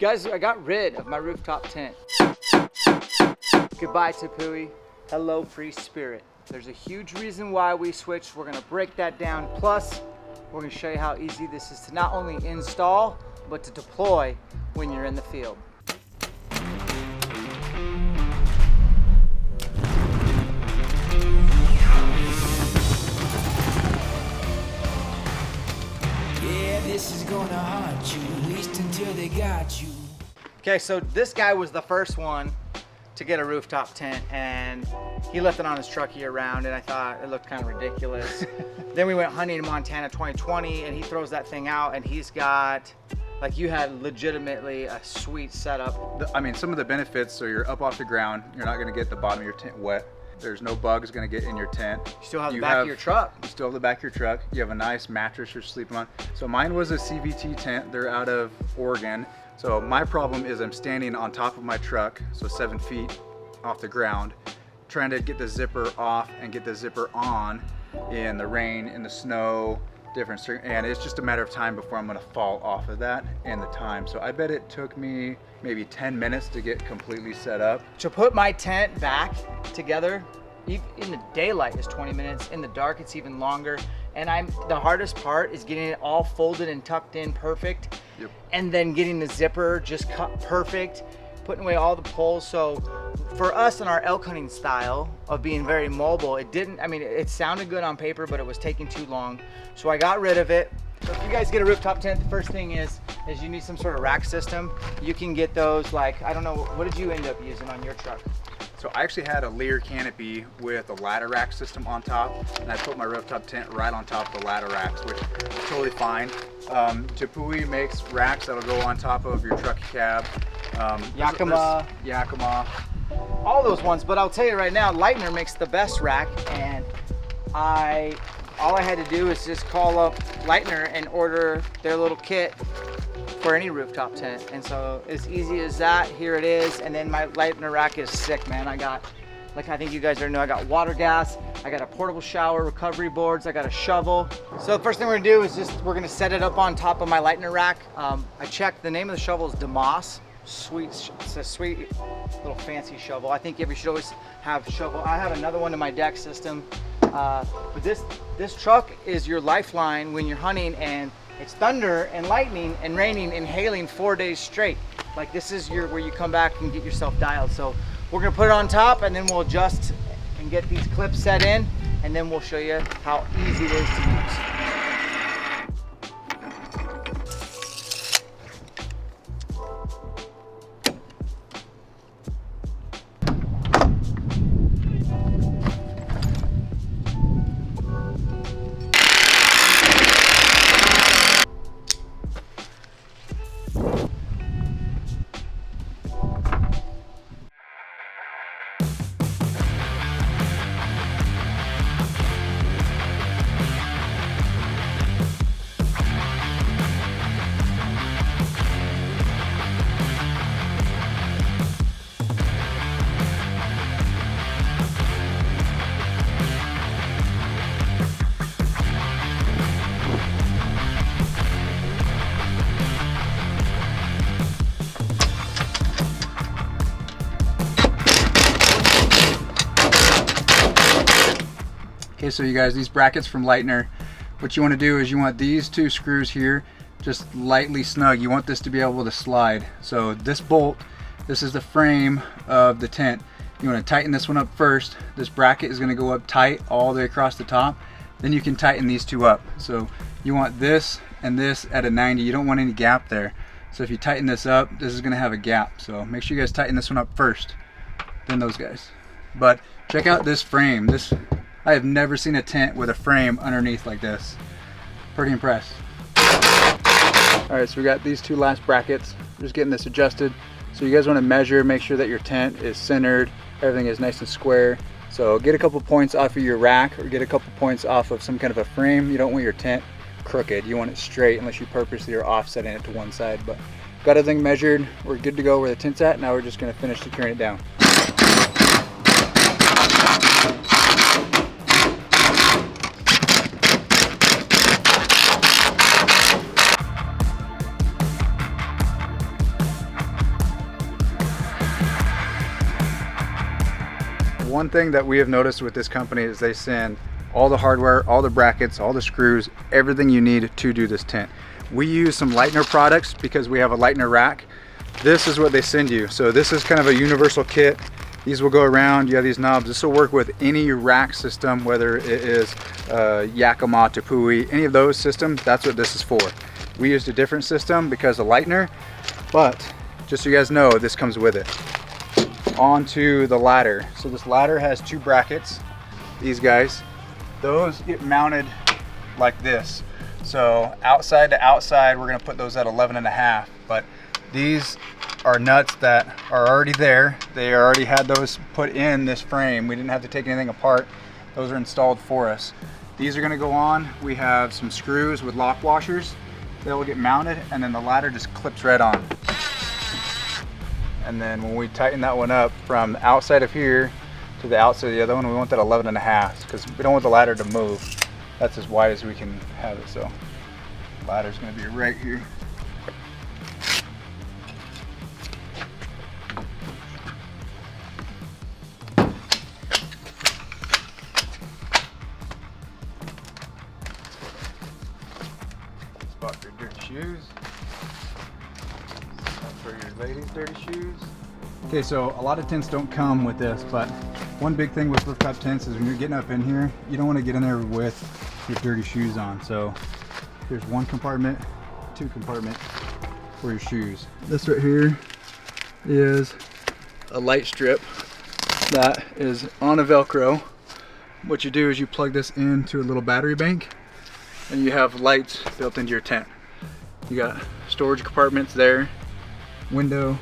Guys, I got rid of my rooftop tent. Goodbye, Tepui. Hello, free spirit. There's a huge reason why we switched. We're gonna break that down. Plus, we're gonna show you how easy this is to not only install, but to deploy when you're in the field. Yeah, this is gonna haunt you, at least until they got you. Okay, so this guy was the first one to get a rooftop tent, and he left it on his truck year round, and I thought it looked kind of ridiculous. Then we went hunting in Montana 2020, and he throws that thing out, and he's got, like, you had legitimately a sweet setup. I mean, some of the benefits, so you're up off the ground, you're not gonna get the bottom of your tent wet. There's no bugs gonna get in your tent. You still have the back of your truck. You still have the back of your truck. You have a nice mattress you're sleeping on. So mine was a CVT tent. They're out of Oregon. So my problem is I'm standing on top of my truck, so 7 feet off the ground, trying to get the zipper off and get the zipper on in the rain, in the snow, and it's just a matter of time before I'm gonna fall off of that and the time. So I bet it took me maybe 10 minutes to get completely set up. To put my tent back together, in the daylight is 20 minutes, in the dark it's even longer. And the hardest part is getting it all folded and tucked in perfect. Yep. And then getting the zipper just cut perfect, putting away all the poles. So for us in our elk hunting style of being very mobile, it sounded good on paper, but it was taking too long. So I got rid of it. So if you guys get a rooftop tent, the first thing is you need some sort of rack system. You can get those, like, I don't know, what did you end up using on your truck? So I actually had a Lear canopy with a ladder rack system on top, and I put my rooftop tent right on top of the ladder racks, which is totally fine. Tepui makes racks that'll go on top of your truck cab. Yakima, all those ones. But I'll tell you right now, Lightner makes the best rack, and all I had to do is just call up Lightner and order their little kit for any rooftop tent. And so as easy as that, here it is. And then my Lightner rack is sick, man. I got, like, I think you guys already know, I got water gas, I got a portable shower, recovery boards, I got a shovel. So the first thing we're gonna do is we're gonna set it up on top of my Lightner rack. I checked, the name of the shovel is DeMoss. It's a sweet little fancy shovel. I think you should always have shovel. I have another one in my deck system. But this truck is your lifeline when you're hunting and it's thunder and lightning and raining and hailing 4 days straight. Like, this is where you come back and get yourself dialed. So we're gonna put it on top, and then we'll adjust and get these clips set in, and then we'll show you how easy it is to use. Okay, so you guys, these brackets from Lightner, what you want to do is you want these two screws here just lightly snug. You want this to be able to slide. So this bolt, this is the frame of the tent. You want to tighten this one up first. This bracket is going to go up tight all the way across the top. Then you can tighten these two up. So you want this and this at a 90. You don't want any gap there. So if you tighten this up, this is going to have a gap. So make sure you guys tighten this one up first, then those guys. But check out this frame. I have never seen a tent with a frame underneath like this. Pretty impressed. All right, so we got these two last brackets. Just getting this adjusted. So you guys want to measure, make sure that your tent is centered, everything is nice and square. So get a couple points off of your rack, or get a couple points off of some kind of a frame. You don't want your tent crooked. You want it straight unless you purposely are offsetting it to one side. But got everything measured. We're good to go where the tent's at. Now we're just going to finish securing it down. one thing that we have noticed with this company is they send all the hardware, all the brackets, all the screws, everything you need to do this tent. We use some Lightner products because we have a Lightner rack. This is what they send you. So this is kind of a universal kit. These will go around, you have these knobs. This will work with any rack system, whether it is Yakima, Tepui, any of those systems, that's what this is for. We used a different system because of Lightner, but just so you guys know, this comes with it. Onto the ladder. So this ladder has 2 brackets, these guys. Those get mounted like this. So outside to outside, we're gonna put those at 11.5, but these are nuts that are already there. They already had those put in this frame. We didn't have to take anything apart. Those are installed for us. These are gonna go on. We have some screws with lock washers. They will get mounted, and then the ladder just clips right on. And then when we tighten that one up from the outside of here to the outside of the other one, we want that 11.5 because we don't want the ladder to move. That's as wide as we can have it. So the ladder's gonna be right here. Spot for your dirty shoes. For your ladies' dirty shoes. Okay, so a lot of tents don't come with this, but one big thing with rooftop tents is when you're getting up in here, you don't want to get in there with your dirty shoes on. So there's 1 compartment, 2 compartment for your shoes. This right here is a light strip that is on a Velcro. What you do is you plug this into a little battery bank and you have lights built into your tent. You got storage compartments there, window,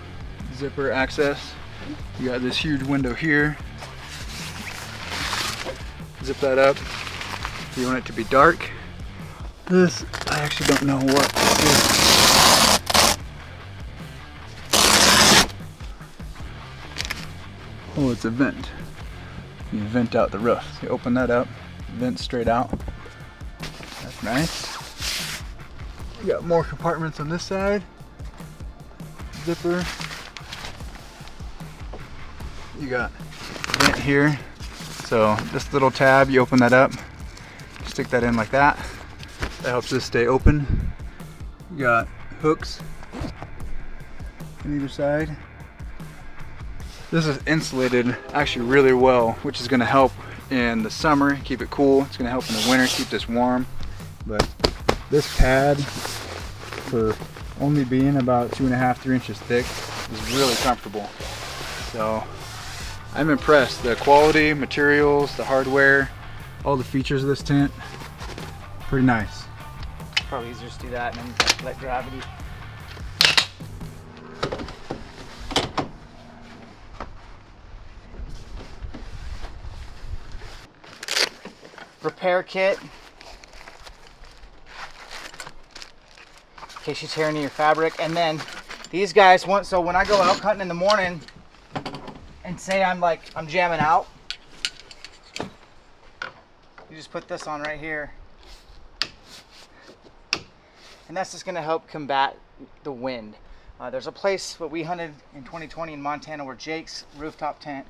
zipper access. You got this huge window here. Zip that up if you want it to be dark. This, I actually don't know what this is. Oh, it's a vent. You vent out the roof. You open that up, vent straight out. That's nice. You got more compartments on this side. Zipper. You got vent here. So this little tab, you open that up, stick that in like that. That helps this stay open. You got hooks on either side. This is insulated actually really well, which is gonna help in the summer, keep it cool. It's gonna help in the winter, keep this warm. But this pad, for only being about 2.5 to 3 inches thick, is really comfortable. So I'm impressed. The quality, materials, the hardware, all the features of this tent, pretty nice. Probably easier to do that and then let gravity. Repair kit. In case you tear any of your fabric. And then these guys want, so when I go elk hunting in the morning and say I'm jamming out, you just put this on right here. And that's just gonna help combat the wind. There's a place that we hunted in 2020 in Montana where Jake's rooftop tent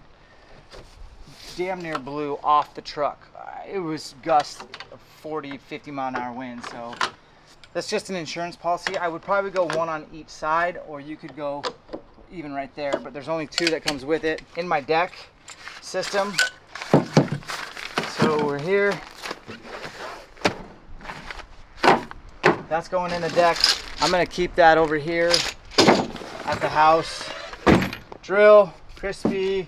damn near blew off the truck. It was gusts of 40, 50 mile an hour wind. So that's just an insurance policy. I would probably go 1 on each side, or you could go even right there, but there's only 2 that comes with it. In my deck system, so we're here. That's going in the deck. I'm gonna keep that over here at the house. Drill, crispy.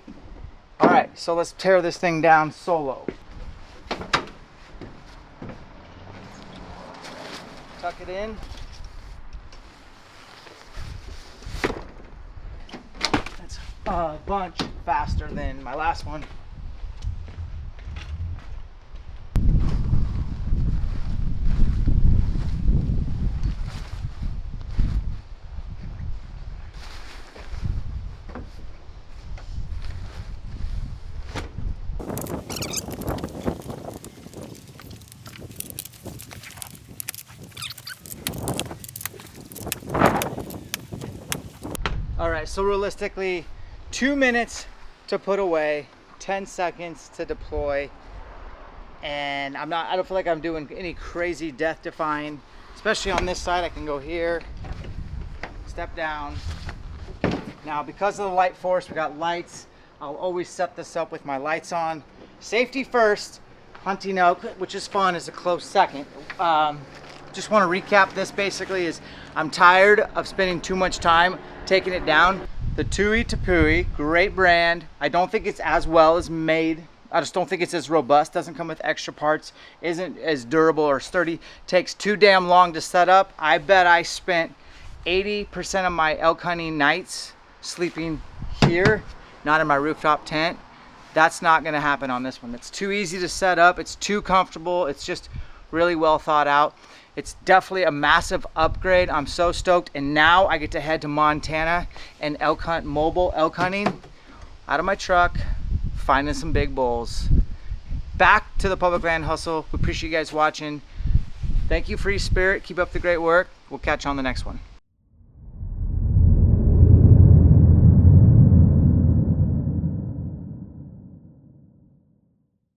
All right, so let's tear this thing down solo. Tuck it in. That's a bunch faster than my last one. All right, so realistically, 2 minutes to put away. 10 seconds to deploy, and I don't feel like I'm doing any crazy death defying, especially on this side. I can go here, step down. Now because of the light force, we got lights. I'll always set this up with my lights on. Safety first, hunting elk, which is fun, is a close second. Just want to recap this basically is I'm tired of spending too much time taking it down. The Tui Tapui, great brand. I don't think it's as well as made. I just don't think it's as robust, doesn't come with extra parts, isn't as durable or sturdy, takes too damn long to set up. I bet I spent 80% of my elk hunting nights sleeping here, not in my rooftop tent. That's not gonna happen on this one. It's too easy to set up, it's too comfortable, it's just really well thought out. It's definitely a massive upgrade. I'm so stoked, and now I get to head to Montana and elk hunt, mobile elk hunting out of my truck, finding some big bulls. Back to the public land hustle. We appreciate you guys watching. Thank you, Free Spirit. Keep up the great work. We'll catch you on the next one.